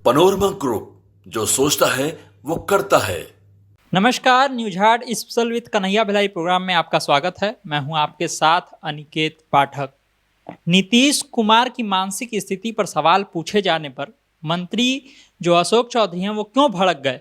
Panorama group, जो सोचता है वो करता है। नमस्कार, news Haat special with Kanhaiya Bhilai program में आपका स्वागत है। मैं हूं आपके साथ अनिकेत पाठक। नीतीश कुमार की मानसिक स्थिति पर सवाल पूछे जाने पर मंत्री जो अशोक चौधरी हैं वो क्यों भड़क गए?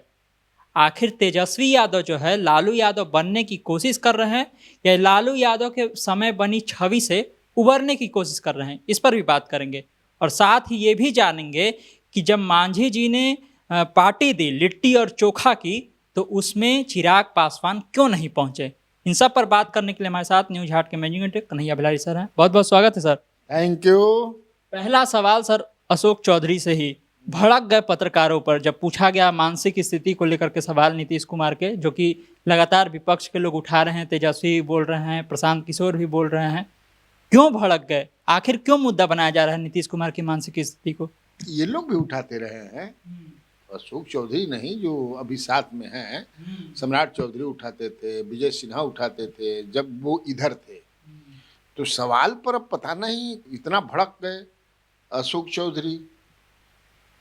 आखिर तेजस्वी यादव जो है लालू यादव बनने की कोशिश कर रहे हैं या लालू यादव के समय बनी छवि से उबरने की कोशिश कर रहे हैं, इस पर भी बात करेंगे। और साथ ही ये भी जानेंगे कि जब मांझी जी ने पार्टी दी लिट्टी और चोखा की, तो उसमें चिराग पासवान क्यों नहीं पहुंचे। इन सब पर बात करने के लिए हमारे साथ न्यूज हाट के managing editor Kanhaiya Bhilai sir हैं। बहुत बहुत स्वागत है सर। Thank you. पहला सवाल सर अशोक चौधरी से ही। भड़क गए पत्रकारों पर जब पूछा गया मानसिक स्थिति को लेकर के सवाल नीतीश कुमार के, जो कि लगातार विपक्ष के लोग उठा रहे हैं, तेजस्वी बोल रहे हैं, प्रशांत किशोर भी बोल रहे हैं। क्यों भड़क गए? आखिर क्यों मुद्दा बनाया जा रहा है नीतीश कुमार की मानसिक स्थिति को? ये लोग भी उठाते रहे हैं, अशोक चौधरी नहीं, जो अभी साथ में हैं, सम्राट चौधरी उठाते थे, विजय सिन्हा उठाते थे जब वो इधर थे। तो सवाल पर अब पता नहीं इतना भड़क गए अशोक चौधरी।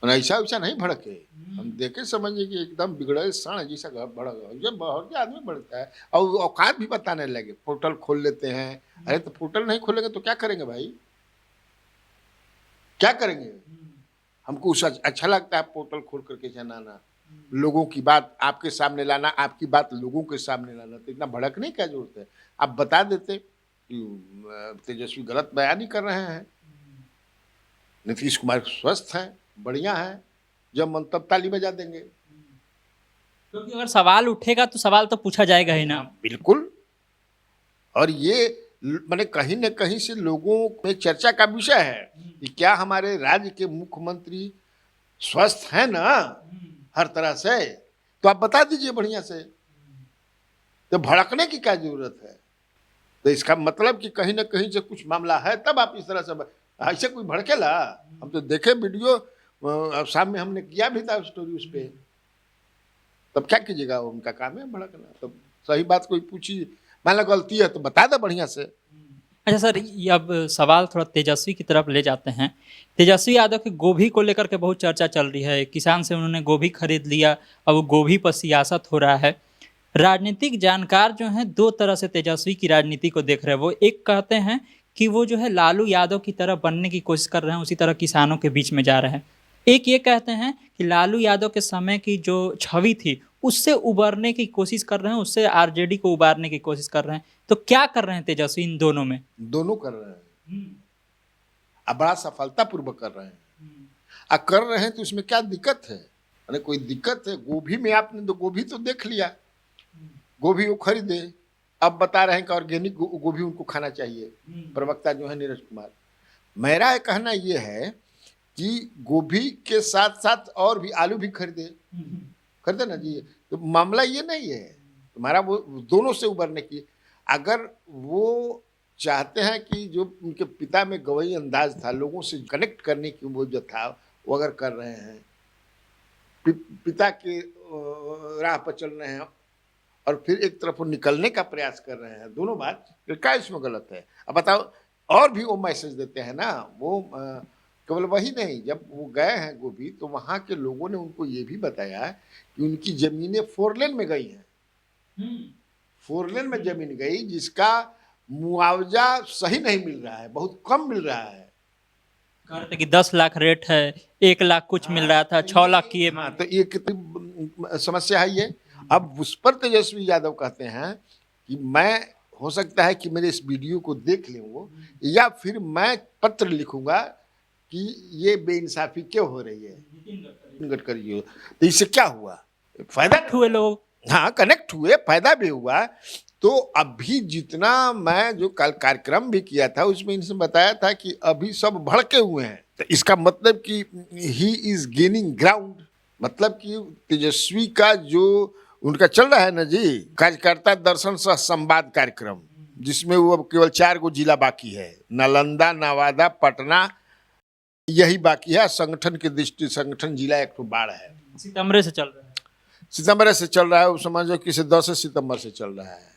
ऐसा वैसा नहीं भड़के, हम देखे समझे कि एकदम बिगड़े साण जैसा भड़क गए। जब बहुत से आदमी बढ़ता है और औकात भी बताने लगे, पोर्टल खोल लेते हैं। अरे तो पोर्टल नहीं खोलेंगे तो क्या करेंगे भाई, क्या करेंगे? हमको अच्छा लगता है पोर्टल खोल करके जनाना, लोगों की बात आपके सामने लाना, आपकी बात लोगों के सामने लाना। तो इतना भड़कने की क्या जरूरत है? आप बता देते कि तेजस्वी गलत बयान ही कर रहे हैं, नीतीश कुमार स्वस्थ हैं, बढ़िया है, जब मन तब ताली बजा देंगे। क्योंकि अगर सवाल उठेगा तो सवाल तो पूछा जाएगा ही ना। बिल्कुल। और ये मैंने कहीं न कहीं से लोगों में चर्चा का विषय है कि क्या हमारे राज्य के मुख्यमंत्री स्वस्थ हैं ना हर तरह से? तो आप बता दीजिए बढ़िया से, तो भड़कने की क्या जरूरत है? तो इसका मतलब कि कहीं न कहीं से कुछ मामला है, तब आप इस तरह से ऐसे कोई भड़केला? हम तो देखे वीडियो, सामने हमने किया भी था स्टोरी उस पर। तब क्या कीजिएगा, उनका काम है भड़कना। तब सही बात कोई पूछी, मान लो गलती है तो बता दे बढ़िया से। अच्छा सर, ये अब सवाल थोड़ा तेजस्वी की तरफ ले जाते हैं। तेजस्वी यादव के गोभी को लेकर के बहुत चर्चा चल रही है। किसान से उन्होंने गोभी खरीद लिया, अब वो गोभी पर सियासत हो रहा है। राजनीतिक जानकार जो हैं दो तरह से तेजस्वी की राजनीति को देख रहे हैं। वो एक कहते हैं कि वो जो है लालू यादव की तरह बनने की कोशिश कर रहे हैं, उसी तरह किसानों के बीच में जा रहे हैं। एक ये कहते हैं कि लालू यादव के समय की जो छवि थी उससे उबरने की कोशिश कर रहे हैं, उससे आरजेडी को उबारने की कोशिश कर रहे हैं। तो क्या कर रहे हैं तेजस्वी इन दोनों में? दोनों कर रहे हैं, अब बड़ा सफलतापूर्वक कर रहे हैं। अब कर रहे हैं तो इसमें क्या दिक्कत है? अरे कोई दिक्कत है? गोभी में आपने तो गोभी तो देख लिया, गोभी वो खरीदे, अब बता रहे हैं कि ऑर्गेनिक गोभी उनको खाना चाहिए। प्रवक्ता जो है नीरज कुमार, मेरा कहना ये है कि गोभी के साथ साथ और भी आलू भी खरीदे ना जी। तो मामला ये नहीं है तुम्हारा वो दोनों से उबरने की। अगर वो चाहते हैं कि जो उनके पिता में गवई अंदाज था, लोगों से कनेक्ट करने की वो जो था, वो अगर कर रहे हैं, पिता के राह पर चल रहे हैं और फिर एक तरफ वो निकलने का प्रयास कर रहे हैं, दोनों बात, तो क्या इसमें गलत है? अब बताओ। और भी वो मैसेज देते हैं ना, वो केवल वही नहीं, जब वो गए हैं गोभी तो वहाँ के लोगों ने उनको ये भी बताया कि उनकी जमीनें 4 लेन में गई हैं। 4 लेन में जमीन गई जिसका मुआवजा सही नहीं मिल रहा है, बहुत कम मिल रहा है। कहते कि 10 लाख रेट है, 1 लाख कुछ मिल रहा था, 6 लाख की। हाँ, तो ये कितनी समस्या है ये। अब उस पर तेजस्वी यादव कहते हैं कि मैं, हो सकता है कि मेरे इस वीडियो को देख लें वो, या फिर मैं पत्र लिखूंगा कि ये बेइंसाफी क्यों हो रही है गडकरी। तो इससे क्या हुआ? फायदा हुए लोग, हाँ कनेक्ट हुए, फायदा भी हुआ। तो अभी जितना मैं जो कल कार्यक्रम भी किया था उसमें इनसे बताया था कि अभी सब भड़के हुए हैं। तो इसका मतलब कि ही इज गेनिंग ग्राउंड, मतलब कि तेजस्वी का जो उनका चल रहा है ना जी, कार्यकर्ता दर्शन सह संवाद कार्यक्रम, जिसमें वो अब केवल 4 गो जिला बाकी है, नालंदा, नवादा, पटना, यही बाकी है। संगठन की दृष्टि संगठन जिला एक तो बाढ़ है, सितंबर से चल रहा है। सितंबर से चल रहा है, वो समझो कि 10 सितंबर से चल रहा है।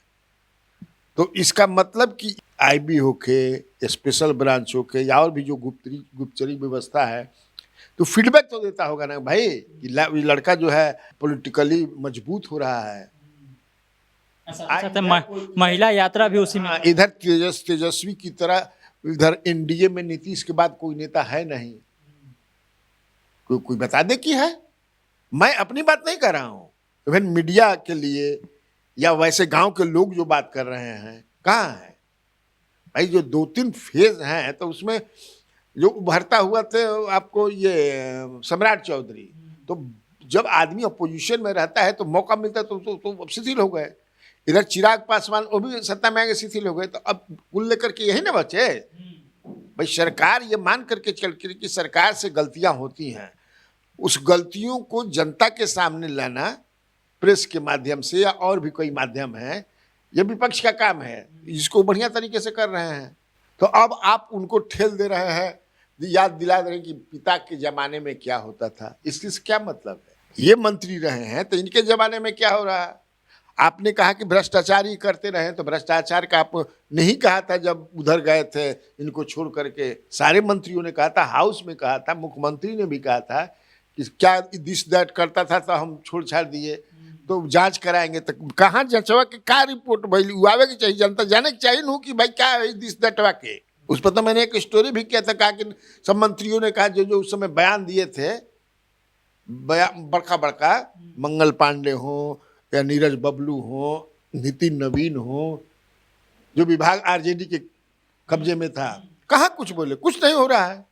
तो इसका मतलब कि आईबी होके, स्पेशल ब्रांच होके, या और भी जो गुप्तचरी व्यवस्था है, तो फीडबैक तो देता होगा ना भाई कि ये लड़का जो है पॉलिटिकली मजबूत हो रहा है। साथ में महिला यात्रा भी उसी में। हाँ, इधर तेजस्वी की तरह इधर एनडीए में नीतीश के बाद कोई नेता है नहीं। कोई बता दे कि है। मैं अपनी बात नहीं कर रहा हूँ, इवन मीडिया के लिए या वैसे गांव के लोग जो बात कर रहे हैं, कहाँ है भाई? जो 2-3 फेज हैं तो उसमें जो उभरता हुआ थे आपको ये सम्राट चौधरी, तो जब आदमी अपोजिशन में रहता है तो मौका मिलता है तो शिथिल हो गए। इधर चिराग पासवान वो भी सत्ता में आगे शिथिल हो गए। तो अब कुल लेकर के यही ना बचे भाई। सरकार ये मान करके चल कर कि सरकार से गलतियां होती हैं, उस गलतियों को जनता के सामने लाना प्रेस के माध्यम से या और भी कोई माध्यम है, ये विपक्ष का काम है, जिसको बढ़िया तरीके से कर रहे हैं। तो अब आप उनको ठेल दे रहे हैं, याद दिला दे रहे हैं कि पिता के जमाने में क्या होता था। इससे क्या मतलब है? ये मंत्री रहे हैं तो इनके जमाने में क्या हो रहा है? आपने कहा कि भ्रष्टाचार ही करते रहे, तो भ्रष्टाचार का आप नहीं कहा था जब उधर गए थे इनको छोड़ करके? सारे मंत्रियों ने कहा था, हाउस में कहा था, मुख्यमंत्री ने भी कहा था कि क्या दिस दैट करता था तो हम छोड़ छाड़ दिए, तो जांच कराएंगे। तो कहाँ जंचवा के क्या रिपोर्ट भाई आवे की चाहिए, जनता जाने की चाहिए न कि भाई क्या है दिस दैटवा के। उस पर तो मैंने एक स्टोरी भी किया था, कहा कि सब मंत्रियों ने कहा जो उस समय बयान दिए थे, बड़का बड़का मंगल पांडे हो या नीरज बबलू हो, नितिन नवीन हो, जो विभाग आरजेडी के कब्जे में था, कहाँ कुछ बोले? कुछ नहीं हो रहा है।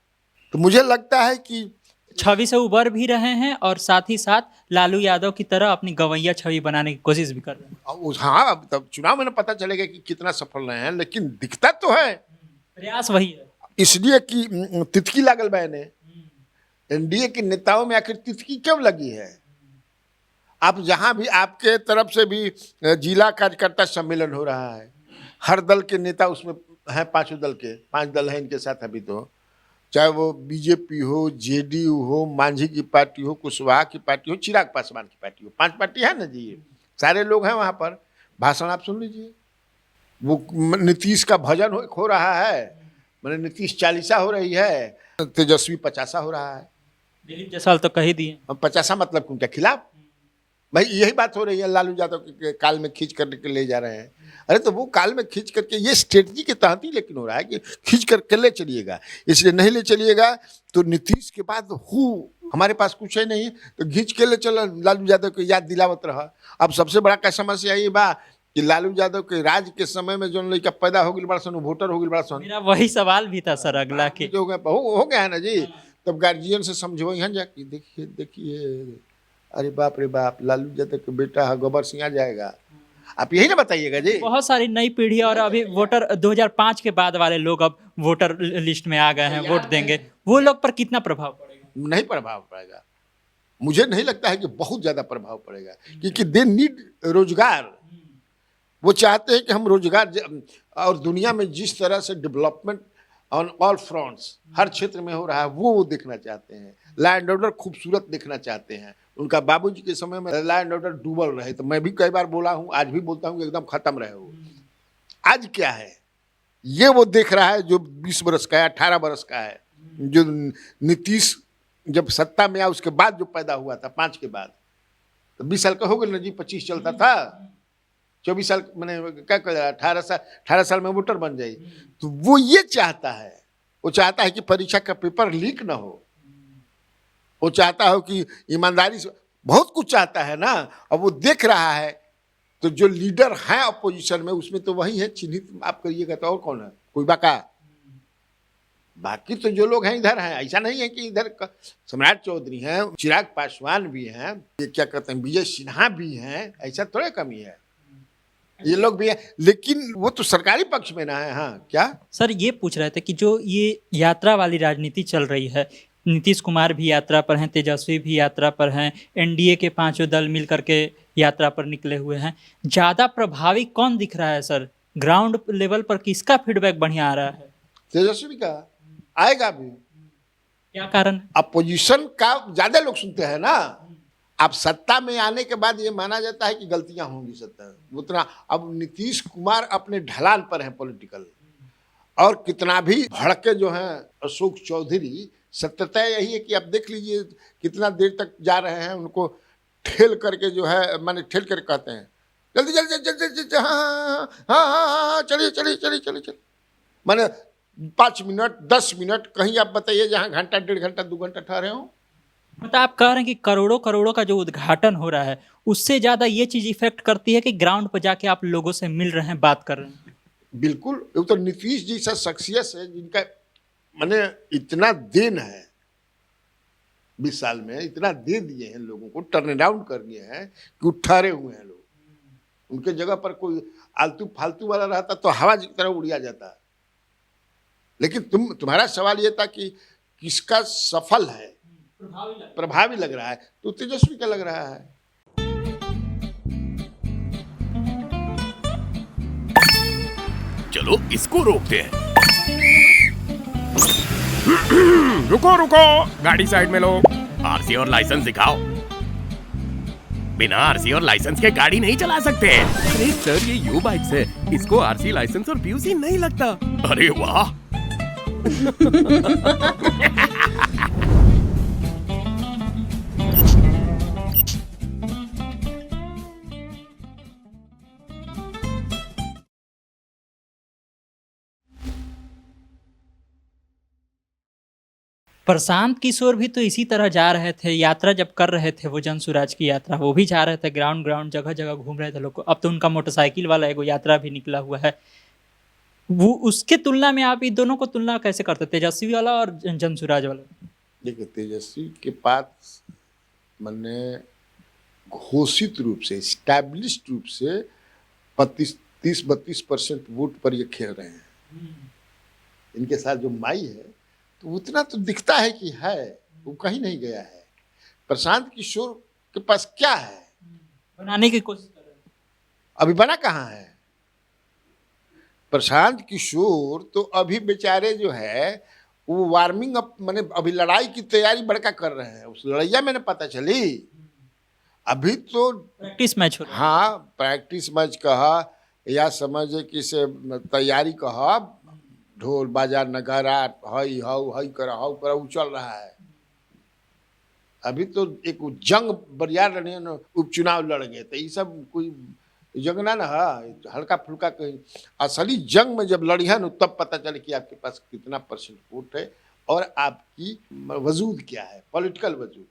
तो मुझे लगता है कि छवि से उबर भी रहे हैं और साथ ही साथ लालू यादव की तरह अपनी गवैया छवि बनाने की कोशिश भी कर रहे हैं। हाँ, अब तब चुनाव में पता चलेगा कि कितना सफल रहे हैं, लेकिन दिखता तो है। प्रयास वही है, इसलिए कि तितकी लागल मैंने एनडीए के नेताओं में आखिर तितकी क्यों लगी है? आप जहां भी आपके तरफ से भी जिला कार्यकर्ता सम्मेलन हो रहा है, हर दल के नेता उसमें हैं, 5 दल के 5 दल हैं इनके साथ अभी, तो चाहे वो बीजेपी हो, जेडीयू हो, मांझी की पार्टी हो, कुशवाहा की पार्टी हो, चिराग पासवान की पार्टी हो, 5 पार्टी है ना जी। सारे लोग हैं वहां पर। भाषण आप सुन लीजिए। वो नीतीश का भजन हो रहा है, मैंने नीतीश 40 हो रही है, तेजस्वी 50 हो रहा है। दिलीप जायसवाल तो कह दिए। 50 मतलब उनके खिलाफ भाई यही बात हो रही है। लालू यादव के काल में खींच करके ले जा रहे हैं। अरे तो वो काल में खींच करके, ये स्ट्रेटजी के तहत ही लेकिन हो रहा है कि खींच करके ले चलिएगा। इसलिए नहीं ले चलिएगा तो नीतीश के बाद हमारे पास कुछ है नहीं, तो खींच के ले चलो, लालू यादव को याद दिलावत रहा। अब सबसे बड़ा का समस्या ये बा कि लालू यादव के राज के समय में जो लड़का पैदा हो गई बड़ा सन, वोटर हो गई बड़ा सन। मेरा वही सवाल भी था सर अगला के, जो हो गया है ना जी। तब गार्जियन से समझो यहाँ जाके, देखिए देखिए, अरे बाप रे बाप, लालू यादव के बेटा है, गोबर सिंह आ जाएगा। आप यही ना बताइएगा जी। बहुत सारी नई पीढ़ी और अभी वोटर 2005 के बाद वाले लोग अब वोटर लिस्ट में आ गए हैं, वोट देंगे। वो लोग पर कितना प्रभाव पड़ेगा? नहीं प्रभाव पड़ेगा। मुझे नहीं लगता है कि बहुत ज्यादा प्रभाव पड़ेगा, क्योंकि दे नीड रोजगार। वो चाहते हैं कि हम रोजगार, और दुनिया में जिस तरह से डेवलपमेंट ऑन ऑल फ्रंट्स हर क्षेत्र में हो रहा है, वो देखना चाहते हैं। लॉ एंड ऑर्डर खूबसूरत देखना चाहते हैं। उनका बाबूजी के समय में लॉ एंड ऑर्डर डूबल रहे, तो मैं भी कई बार बोला हूँ, आज भी बोलता हूँ कि एकदम खत्म रहे हो। आज क्या है ये वो देख रहा है, जो 20 बरस का है, 18 बरस का है, जो नीतीश जब सत्ता में आया उसके बाद जो पैदा हुआ था 5 के बाद, तो 20 साल का हो गया ना जी, 25 चलता था, 24 साल मैंने क्या कर 18 साल में वोटर बन जाए। तो वो ये चाहता है, वो चाहता है कि परीक्षा का पेपर लीक ना हो, वो चाहता हो कि ईमानदारी से, बहुत कुछ चाहता है ना। अब वो देख रहा है, तो जो लीडर है अपोजिशन में उसमें तो वही है, चिन्हित आप करिएगा तो और कौन है? कोई बाकी तो जो लोग हैं इधर हैं। ऐसा नहीं है कि इधर सम्राट चौधरी हैं, चिराग पासवान भी हैं, ये क्या कहते हैं, विजय सिन्हा भी हैं, ऐसा थोड़ा कमी है, ये लोग भी हैं, लेकिन वो तो सरकारी पक्ष में ना है। हाँ, क्या सर ये पूछ रहे थे कि जो ये यात्रा वाली राजनीति चल रही है, नीतीश कुमार भी यात्रा पर हैं, तेजस्वी भी यात्रा पर हैं, एनडीए के 5 दल मिल करके यात्रा पर निकले हुए हैं, ज़्यादा प्रभावी कौन दिख रहा है सर? ग्राउंड लेवल पर किसका फीडबैक बढ़िया आ रहा है? तेजस्वी का आएगा भी। क्या कारण? अपोजिशन का ज्यादा लोग सुनते हैं ना। अब सत्ता में आने के बाद ये माना जाता है कि गलतियां होंगी सत्ता उतना। अब नीतीश कुमार अपने ढलान पर हैं पॉलिटिकल, और कितना भी भड़के जो हैं अशोक चौधरी सत्यता यही है कि आप देख लीजिए कितना देर तक जा रहे हैं, उनको ठेल करके जो है, माने ठेल करके कहते हैं जल्दी जल्दी जल्दी जल्दी, हाँ हाँ हाँ हाँ हाँ, चलिए चलिए चलिए चलिए चलिए, माने 5 मिनट 10 मिनट, कहीं आप बताइए जहाँ घंटा 1.5 घंटा 2 घंटा ठहरे हो। मतलब आप कह रहे हैं कि करोड़ों करोड़ों का जो उद्घाटन हो रहा है उससे ज्यादा ये चीज इफेक्ट करती है कि ग्राउंड पर जाके आप लोगों से मिल रहे हैं, बात कर रहे हैं। बिल्कुल, वो तो नीतीश जी सा शख्सियत है जिनका माने इतना देन है, 20 साल में इतना दे दिए हैं लोगों को, टर्न अराउंड कर दिए हैं कि ठहरे हुए हैं लोग। उनके जगह पर कोई आलतू फालतू वाला रहता तो हवा की तरह उड़िया जाता। लेकिन तुम्हारा सवाल ये था कि किसका सफल है, प्रभावी लग रहा है, तो तेजस्वी का लग रहा है। चलो इसको रोकते हैं। रुको रुको, गाड़ी साइड में लो। आरसी और लाइसेंस दिखाओ। बिना आरसी और लाइसेंस के गाड़ी नहीं चला सकते। अरे सर, ये यू बाइक्स है, इसको आरसी लाइसेंस और पीयूसी नहीं लगता। अरे वाह। प्रशांत किशोर भी तो इसी तरह जा रहे थे, यात्रा जब कर रहे थे वो जन सुराज की यात्रा, वो भी जा रहे थे ग्राउंड ग्राउंड जगह जगह घूम रहे थे लोग को। अब तो उनका मोटरसाइकिल वाला एगो यात्रा भी निकला हुआ है। वो उसके तुलना में आप इन दोनों को तुलना कैसे करते, तेजस्वी वाला और जन सुराज वाला? देखिए, तेजस्वी के पास मैंने घोषित रूप से, स्टैब्लिश्ड रूप से 30-32% वोट पर ये खेल रहे हैं। इनके साथ जो माई है तो उतना तो दिखता है कि है, वो कहीं नहीं गया है। प्रशांत किशोर के पास क्या है, बनाने की कोशिश कर रहे हैं। अभी बना कहाँ है प्रशांत किशोर? तो अभी बेचारे जो है वो वार्मिंग अप, माने अभी लड़ाई की तैयारी बड़का कर रहे हैं। उस लड़ैया मैंने पता चली अभी तो प्रैक्टिस मैच हो रहा है। हाँ, प्रैक्टिस मैच कहा या समझे कि से तैयारी कहा, ढोल बाजा नगारा हई हाउ हई करा हाउ करा वो चल रहा है। अभी तो एक जंग बरियार रहे न, उपचुनाव लड़ गए, तो ये सब कोई जंग ना है, हल्का फुल्का कहीं। असली जंग में जब लड़ी है न, तब पता चले कि आपके पास कितना % वोट है और आपकी वजूद क्या है, पॉलिटिकल वजूद।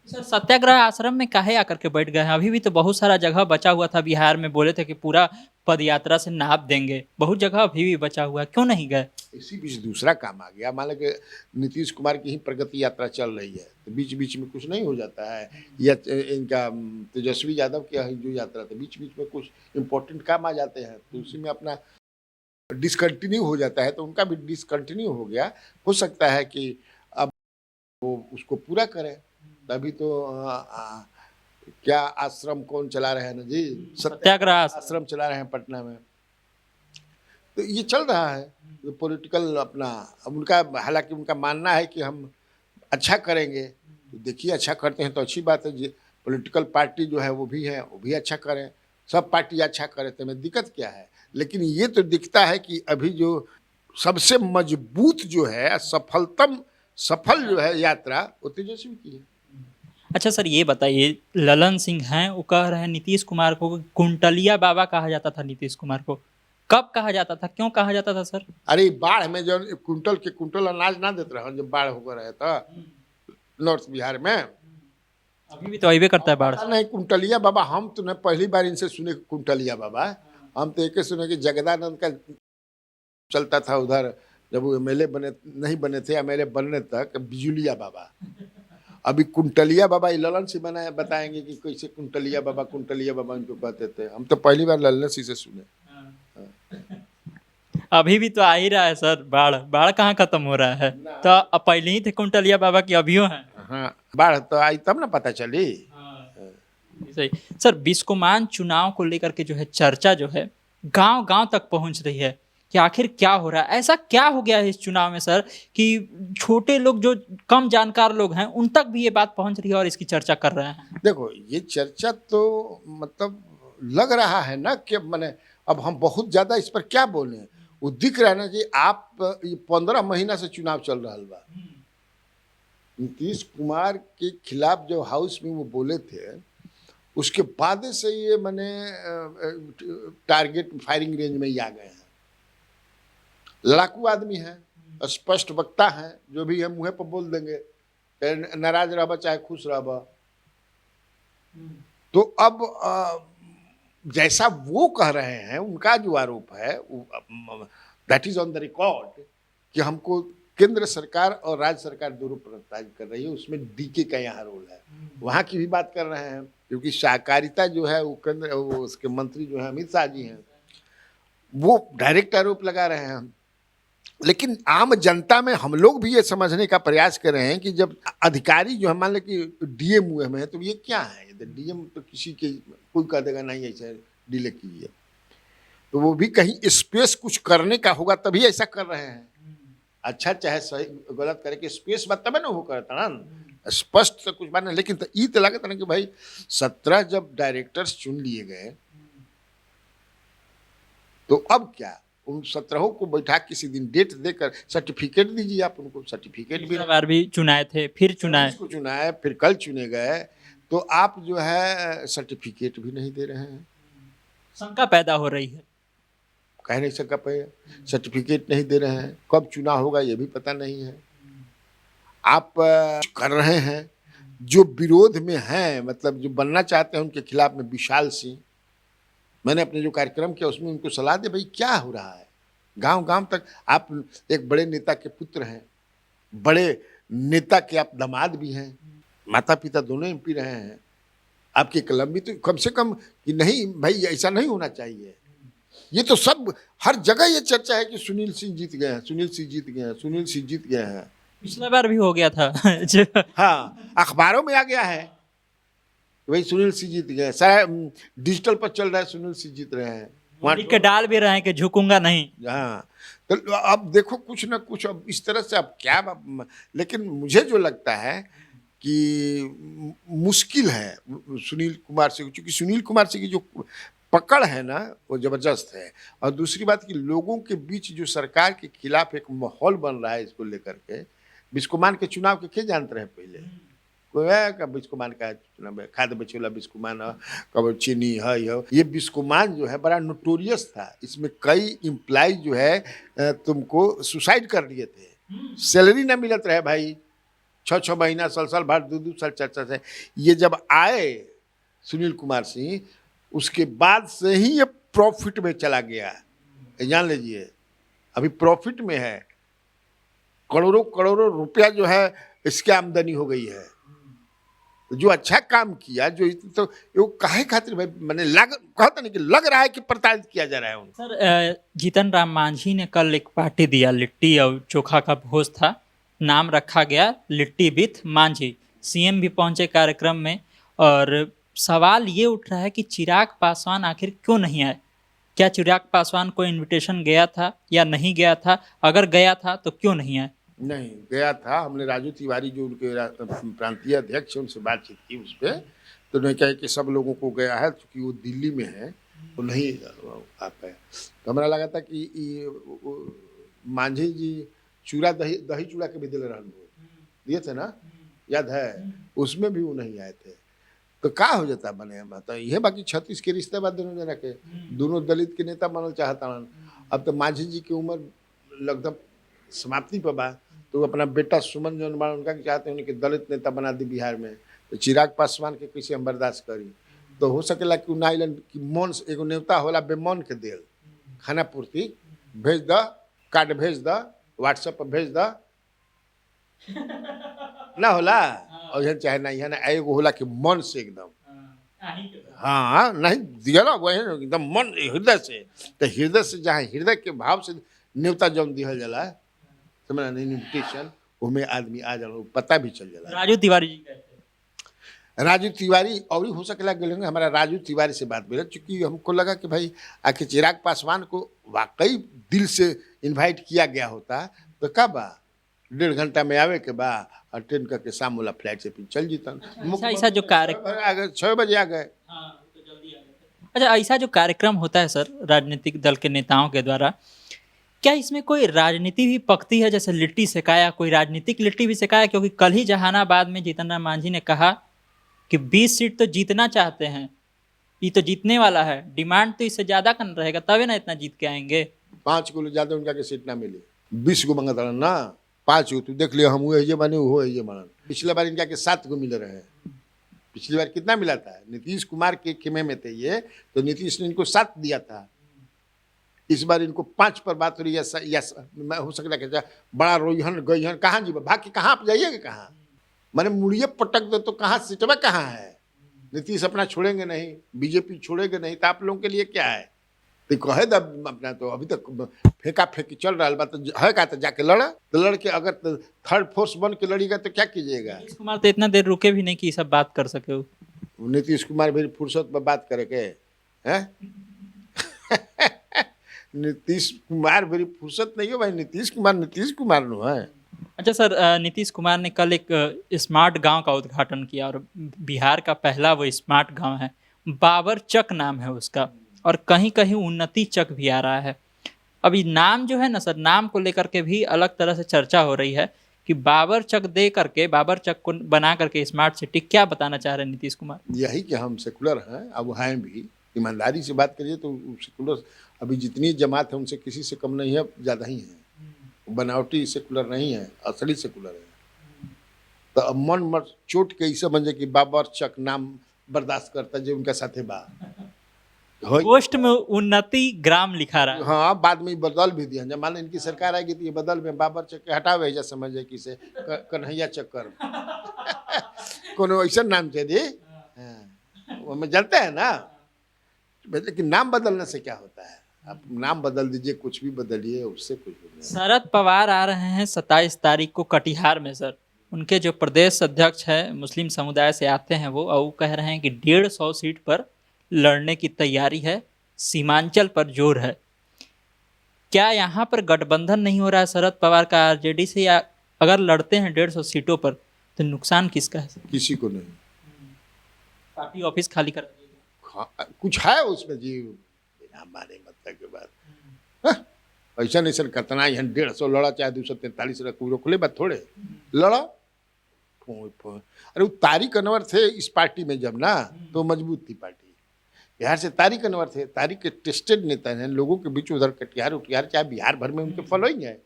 सर, सत्याग्रह आश्रम में काहे आकर के बैठ गए हैं? अभी भी तो बहुत सारा जगह बचा हुआ था बिहार में, बोले थे कि पूरा पद यात्रा से नाप देंगे, बहुत जगह अभी भी बचा हुआ है, क्यों नहीं गए? इसी बीच दूसरा काम आ गया, मान लो कि नीतीश कुमार की ही प्रगति यात्रा चल रही है, तो बीच बीच में कुछ नहीं हो जाता है, या इनका तेजस्वी यादव की जो यात्रा था, बीच बीच में कुछ इम्पोर्टेंट काम आ जाते हैं, तो उसी में अपना डिसकंटिन्यू हो जाता है, तो उनका भी डिसकंटिन्यू हो गया। हो सकता है कि अब वो उसको पूरा करें। अभी तो क्या आश्रम कौन चला रहे हैं ना जी, सत्याग्रह आश्रम चला रहे हैं पटना में, तो ये चल रहा है तो पॉलिटिकल अपना। अब उनका, हालांकि उनका मानना है कि हम अच्छा करेंगे, तो देखिए अच्छा करते हैं तो अच्छी बात है। पॉलिटिकल पार्टी जो है वो भी अच्छा करें, सब पार्टी अच्छा करें, तो हमें दिक्कत क्या है। लेकिन ये तो दिखता है कि अभी जो सबसे मजबूत जो है, सफल जो है यात्रा, वो तेजस्वी की है। अच्छा सर, ये बताइए, ललन सिंह हैं, वो कह रहे हैं नीतीश कुमार को कुंटलिया बाबा कहा जाता था। नीतीश कुमार को कब कहा जाता था, क्यों कहा जाता था सर? अरे बाढ़ में जो कुंटल के कुंटल अनाज ना देते रहे, जब बाढ़ होकर रहा था नॉर्थ बिहार में, अभी भी तो अबे करता है बाढ़। नहीं, कुंटलिया बाबा हम तो नहीं, पहली बार इनसे सुने कुंटलिया बाबा। हम तो एक सुने कि जगदानंद का चलता था उधर, जब वो एमएलए नहीं बने थे, एमएलए बनने तक बिजुलिया बाबा। अभी कुंटलिया बाबा ललन सिंह बताएंगे कि कैसे कुंटलिया बाबा उनको कहते थे। हम तो पहली बार ललन सिंह से सुने। अभी भी तो आ ही रहा है सर बाढ़ कहाँ खत्म हो रहा है? तो अब पहले ही थे कुंटलिया बाबा की, अभियो हैं। हाँ, बाढ़ तो आई तब ना पता चली। सही सर, बिस्कोमान चुनाव को लेकर के जो है चर्चा जो है गांव गांव तक पहुंच रही है कि आखिर क्या हो रहा है, ऐसा क्या हो गया है इस चुनाव में सर कि छोटे लोग, जो कम जानकार लोग हैं, उन तक भी ये बात पहुंच रही है और इसकी चर्चा कर रहे हैं। देखो, ये चर्चा तो मतलब लग रहा है ना कि मैंने, अब हम बहुत ज्यादा इस पर क्या बोले, वो दिख रहा है ना जी। आप 15 महीना से चुनाव चल रहा बा, नीतीश कुमार के खिलाफ जो हाउस में वो बोले थे, उसके बाद से ये मैंने टारगेट फायरिंग रेंज में ही आ गए हैं। लड़ाकू आदमी है, स्पष्ट वक्ता है, जो भी है मुँह पर बोल देंगे, चाहे नाराज रह चाहे खुश रह। तो अब जैसा वो कह रहे हैं, उनका जो आरोप है that is on the record कि हमको केंद्र सरकार और राज्य सरकार दोनों प्रताड़ित कर रही है, उसमें डीके का यहाँ रोल है। वहाँ की भी बात कर रहे हैं, क्योंकि सहकारिता जो है वो केंद्र, वो उसके मंत्री जो है अमित शाह जी हैं, वो डायरेक्ट आरोप लगा रहे हैं। लेकिन आम जनता में हम लोग भी ये समझने का प्रयास कर रहे हैं कि जब अधिकारी जो है, मान लें कि डीएम हुए में है, तो ये क्या है? डीएम तो किसी के कोई कह देगा नहीं ऐसा डिले कीजिए, तो वो भी कहीं स्पेस कुछ करने का होगा तभी ऐसा कर रहे हैं। अच्छा चाहे सही गलत करे कि स्पेस बात तब ना वो करता ना, स्पष्ट तो कुछ बात नहीं। लेकिन तो ये तो लगा था ना कि भाई 17 जब डायरेक्टर्स चुन लिए गए, तो अब क्या उन 17 को बैठा किसी दिन डेट देकर सर्टिफिकेट दीजिए। आप उनको सर्टिफिकेट पिछली बार भी चुनाए थे, फिर चुनाए, इसको चुनाए, फिर कल चुने गए, तो आप जो है सर्टिफिकेट भी नहीं दे रहे हैं। शंका पैदा हो रही है। कह नहीं सका पे सर्टिफिकेट नहीं दे रहे हैं, कब चुनाव होगा ये भी पता नहीं है। आप कर रहे हैं जो विरोध में हैं, मतलब जो बनना चाहते हैं उनके खिलाफ में विशाल सिंह, मैंने अपने जो कार्यक्रम किया उसमें उनको सलाह दे, भाई क्या हो रहा है, गांव गांव तक आप एक बड़े नेता के पुत्र हैं, बड़े नेता के आप दामाद भी हैं, माता पिता दोनों एमपी रहे हैं, आपकी कलम भी तो कम से कम कि नहीं भाई ऐसा नहीं होना चाहिए। ये तो सब हर जगह ये चर्चा है कि सुनील सिंह जीत गए हैं, सुनील सिंह जीत गए हैं, सुनील सिंह जीत गए हैं। पिछला बार भी हो गया था हाँ, अखबारों में आ गया है भाई सुनील सिंह जीत गए, सारा डिजिटल पर चल रहा है सुनील सिंह जीत रहे हैं, वहाँ लिख के डाल भी रहे हैं कि झुकूंगा नहीं। हाँ, तो अब देखो कुछ ना कुछ अब इस तरह से अब क्या लेकिन मुझे जो लगता है कि मुश्किल है सुनील कुमार सिंह, क्योंकि सुनील कुमार सिंह की जो पकड़ है ना वो जबरदस्त है। और दूसरी बात कि लोगों के बीच जो सरकार के खिलाफ एक माहौल बन रहा है इसको लेकर के, बिस्कुमान के चुनाव के जानते रहे पहले कोई है का बिस्कुमान का चुनाव है, खाद बचेला बिस्कुमान है, कब चीनी है, ये बिस्कुमान जो है बड़ा नोटोरियस था। इसमें कई इम्प्लाई जो है तुमको सुसाइड कर लिए थे, सैलरी ना मिलत रहे भाई, 6 महीना साल भर 2 साल चर्चा से। ये जब आए सुनील कुमार सिंह, उसके बाद से ही ये प्रॉफिट में चला गया, जान लीजिए अभी प्रॉफिट में है, करोड़ों करोड़ों रुपया जो है इसकी आमदनी हो गई है। जो अच्छा काम किया जो तो वो काहे खातिर भाई मैंने कहता नहीं कि लग रहा है कि प्रताड़ित किया जा रहा है उनको। सर जीतन राम मांझी ने कल एक पार्टी दिया, लिट्टी और चोखा का भोज था, नाम रखा गया लिट्टी विथ मांझी। सीएम भी पहुंचे कार्यक्रम में और सवाल ये उठ रहा है कि चिराग पासवान आखिर क्यों नहीं आए? क्या चिराग पासवान को इनविटेशन गया था या नहीं गया था? अगर गया था तो क्यों नहीं आए? नहीं गया था, हमने राजू तिवारी जो उनके प्रांतीय अध्यक्ष हैं उनसे बातचीत की उस पर, तो उन्होंने कहा कि सब लोगों को गया है, क्योंकि वो दिल्ली में है वो नहीं आ पाया। तो हमारा लगा था कि मांझी जी चूड़ा दही चूड़ा के भी दिए थे ना, याद है, उसमें भी वो नहीं आए थे। तो क्या हो जाता बने बताओ, ये बाकी 36 के रिश्ते बाद दोनों जना के, दोनों दलित के नेता बनल चाहता। अब तो मांझी जी की उम्र लगभग समाप्ति पर बा, तो अपना बेटा सुमन जौन बा उनका चाहते हैं उनके दलित नेता बना दी बिहार में। तो चिराग पासवान के कैसे हम बर्दाश्त करी? तो हो सकेला कि नाइलन की मन एगो नेता होला बेमन के देल, खाना पूर्ति भेज द, कार्ड भेज द, व्हाट्सएप पर भेज द ना होला, और चाहे ना यहाँ ना एगो होला कि मन से एकदम हाँ नहीं दिया ना वही एकदम मन हृदय से। तो हृदय से जहाँ हृदय के भाव से नेवता जौन दिहल जाला समझना नहीं इन्विटेशन, उसमें आदमी आ जाला, पता भी चल जाला। राजू तिवारी जी कहते, राजू तिवारी और हो सकेला गए हमारा राजू तिवारी से बात मिला, चूँकि हमको लगा कि भाई आखिर चिराग पासवान को वाकई दिल से इन्वाइट किया गया होता तो कब बा 1.5 घंटा में आवे के बा और ट्रेन करके शाम वाला फ्लाइट से फिर चल जीता। ऐसा जो कार्यक्रम 6 बजे आ गए। अच्छा, ऐसा जो कार्यक्रम होता है सर राजनीतिक दल के नेताओं के द्वारा, क्या इसमें कोई राजनीति भी पकती है, जैसे लिट्टी सेकाया, कोई राजनीतिक लिट्टी भी सेकाया? क्योंकि कल ही जहानाबाद में जीतन राम मांझी ने कहा कि 20 सीट तो जीतना चाहते हैं, ये तो जीतने वाला है, डिमांड तो इससे ज्यादा कन रहेगा तभी ना इतना जीत के आएंगे। 5 किलो ज्यादा उनका के सीट ना मिले, 20 को मंगत रहन ना, 5 गो तू देख लियो, हम हुए ये बने हो ये बनन। पिछले बार इनका के 7 को मिले रहे, पिछली बार कितना मिला था? नीतीश कुमार के खेमे में थे ये, तो नीतीश ने इनको 7 दिया था। इस बार इनको 5 पर बात हो रही है, या हो सकता है बड़ा रोहन गईहन, कहाँ जी भाग के कहाँ आप जाइएगा, कहाँ मैंने मुड़िए पटक दो तो कहाँ सीटवा कहाँ है? नीतीश अपना छोड़ेंगे नहीं, बीजेपी छोड़ेंगे नहीं, तो आप लोगों के लिए क्या है? तो कहे दब अपना, तो अभी तक फेंका फेंकी चल रहा है, बात है का, तो जाके लड़ा, तो लड़के अगर तो थर्ड फोर्स बन के लड़ेगा तो क्या कीजिएगा? नीतीश कुमार तो इतना देर रुके भी नहीं कि सब बात कर सके हो। नीतीश कुमार भी फुर्सत पर बात करे के हैं? नीतीश कुमार भी फुर्सत नहीं हो भाई, नीतीश कुमार नो है। अच्छा सर, नीतीश कुमार ने कल एक स्मार्ट गांव का उद्घाटन किया, और बिहार का पहला वो स्मार्ट गांव है, बाबर चक नाम है उसका, और कहीं कहीं उन्नति चक भी आ रहा है। अभी नाम जो है ना सर, नाम को लेकर के भी अलग तरह से चर्चा हो रही है कि बाबर चक दे करके, बाबर चक को बना करके स्मार्ट सिटी, क्या बताना चाह रहे हैं नीतीश कुमार? यही कि हम सेकुलर हैं, अब हैं भी, ईमानदारी से बात करिए तो सेकुलर अभी जितनी जमात है उनसे किसी से कम नहीं है, ज़्यादा ही है। बनावटी सेकुलर नहीं है, असली सेकुलर है। तो अब मन मत चोट के ऐसे बन जाए कि बाबर चक नाम बर्दाश्त करता जो उनका साथे बा पोस्ट में उन्नति ग्राम लिखा रहा है। हाँ, बाद में बदल भी दिया, जब मान लो इनकी सरकार आएगी तो ये बदल में बाबर चक के हटावे, ऐसा समझे कि से कन्हैया चक्कर कोनो ऐसा नाम चाहिए। हाँ, वो मैं जानते हैं ना, लेकिन नाम बदलने से क्या होता है? आप नाम बदल दीजिए, कुछ भी बदलिए, उससे कुछ भी नहीं। शरद पवार आ रहे हैं 27 तारीख को कटिहार में सर। उनके जो प्रदेश अध्यक्ष है, मुस्लिम समुदाय से आते हैं वो, और वो कह रहे हैं कि 150 सीट पर लड़ने की तैयारी है, सीमांचल पर जोर है। क्या यहाँ पर गठबंधन नहीं हो रहा है शरद पवार का आरजेडी से? या अगर लड़ते हैं 150 सीटों पर तो नुकसान किसका है? किसी को नहीं, पार्टी ऑफिस खाली कर दीजिएगा। कुछ है उसमें जी, बिना माने मतलब के बाद ऐसा नहीं सर, कितना यहाँ 150 लड़ा, चाहे 243 रोकले बात थोड़े लड़ा। अरे वो तारिक अनवर थे इस पार्टी में जब ना, तो मजबूत थी पार्टी। बिहार से तारिक अनवर थे, तारिक के टेस्टेड नेता हैं, लोगों के बीच उधर कटिहार उटिहार, चाहे बिहार भर में उनके फॉलोइंग है।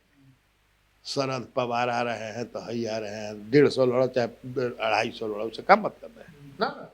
शरद पवार आ रहे हैं तो ही आ रहे हैं, 150 लड़ा चाहे 250 लड़ा, उससे क्या मतलब है ना,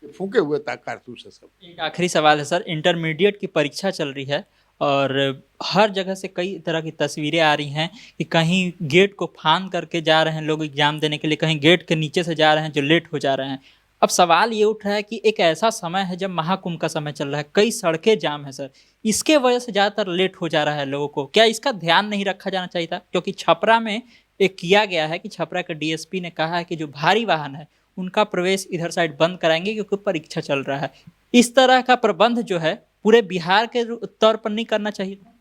फूके हुए कारतूस है सब। एक आखिरी सवाल है सर, इंटरमीडिएट की परीक्षा चल रही है और हर जगह से कई तरह की तस्वीरें आ रही हैं कि कहीं गेट को फांद करके जा रहे हैं लोग एग्जाम देने के लिए, कहीं गेट के नीचे से जा रहे हैं जो लेट हो जा रहे हैं। अब सवाल ये उठ रहा है कि एक ऐसा समय है जब महाकुंभ का समय चल रहा है, कई सड़कें जाम है सर, इसके वजह से ज़्यादातर लेट हो जा रहा है लोगों को। क्या इसका ध्यान नहीं रखा जाना चाहिए था? क्योंकि छपरा में एक किया गया है कि छपरा के डीएसपी ने कहा है कि जो भारी वाहन है उनका प्रवेश इधर साइड बंद कराएंगे क्योंकि परीक्षा चल रहा है। इस तरह का प्रबंध जो है पूरे बिहार के तौर पर नहीं करना चाहिए था?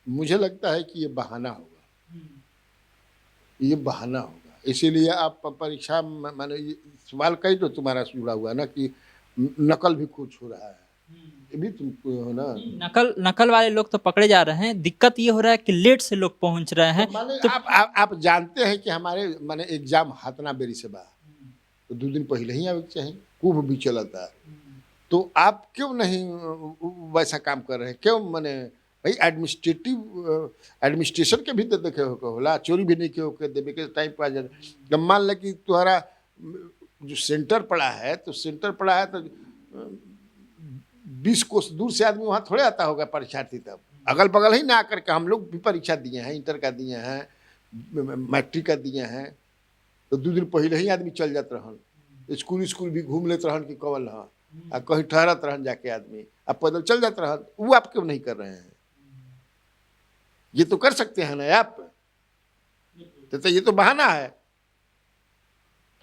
मुझे लगता है कि ये बहाना होगा, ये बहाना होगा। इसीलिए आप परीक्षा माने सवाल कई तो तुम्हारा जुड़ा हुआ ना कि नकल भी कुछ हो रहा है, ये भी तुमको हो ना। नकल वाले लोग तो पकड़े जा रहे हैं, दिक्कत ये हो रहा है कि लेट से लोग पहुंच रहे हैं। तो आप जानते हैं कि हमारे माने एग्जाम हाथना बेरी से बा, तो 2 दिन पहले ही आवे चाहिए, कुंभ भी चला था, तो आप क्यों नहीं वैसा काम कर रहे हैं? क्यों माने भाई एडमिनिस्ट्रेशन के भी तो देखे हो होला, चोरी भी नहीं के होके देवे के टाइम पर आ जाए। जब मान ले कि तुम्हारा जो सेंटर पड़ा है, तो सेंटर पड़ा है तो 20 कोस दूर से आदमी वहाँ थोड़े आता होगा परीक्षार्थी, तब अगल बगल ही ना आकर के हम लोग भी परीक्षा दिए हैं, इंटर का दिए हैं, मैट्रिक का दिए हैं, तो 2 दिन पहले ही आदमी चल जाते रहन, स्कूल भी घूम लेते रहन कि कवल हाँ, कहीं ठहरत रहन जाके आदमी, अब पैदल चल जाते रहन। वो आप क्यों नहीं कर रहे हैं? ये तो कर सकते हैं ना आप, तो ये तो बहाना है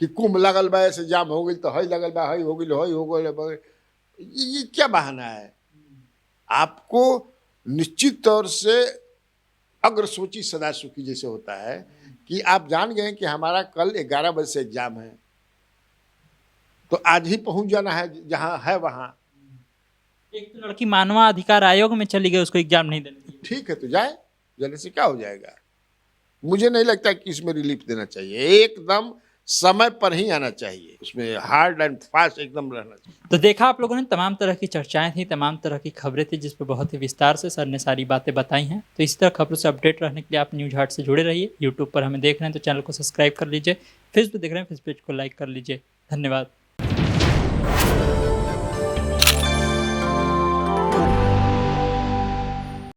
कि कुंभ लगल बा ऐसे जाम हो गई, तो हई लगल बा हई हो गई, हई हो गई, ये क्या बहाना है? आपको निश्चित तौर से अग्र सोची सदा सुखी जैसे होता है कि आप जान गए कि हमारा कल 11 बजे से एग्जाम है, तो आज ही पहुंच जाना है जहां है वहां, एक तो लड़की मानवाधिकार आयोग में चली गई, उसको एग्जाम नहीं देने दिया। ठीक है तो जाए, जाने से क्या हो जाएगा। मुझे नहीं लगता कि इसमें रिलीफ देना चाहिए, एकदम समय पर ही आना चाहिए, उसमें हार्ड एंड फास्ट एकदम रहना चाहिए। तो देखा आप लोगों ने, तमाम तरह की चर्चाएं थी, तमाम तरह की खबरें थी, जिस पर बहुत ही विस्तार से सर ने सारी बातें बताई हैं। तो इसी तरह खबरों से अपडेट रहने के लिए आप न्यूज़ हाट से जुड़े रहिए। यूट्यूब पर हमें देख रहे हैं तो चैनल को सब्सक्राइब कर लीजिए, फेसबुक देख रहे हैं फेस पेज को लाइक कर लीजिए। धन्यवाद।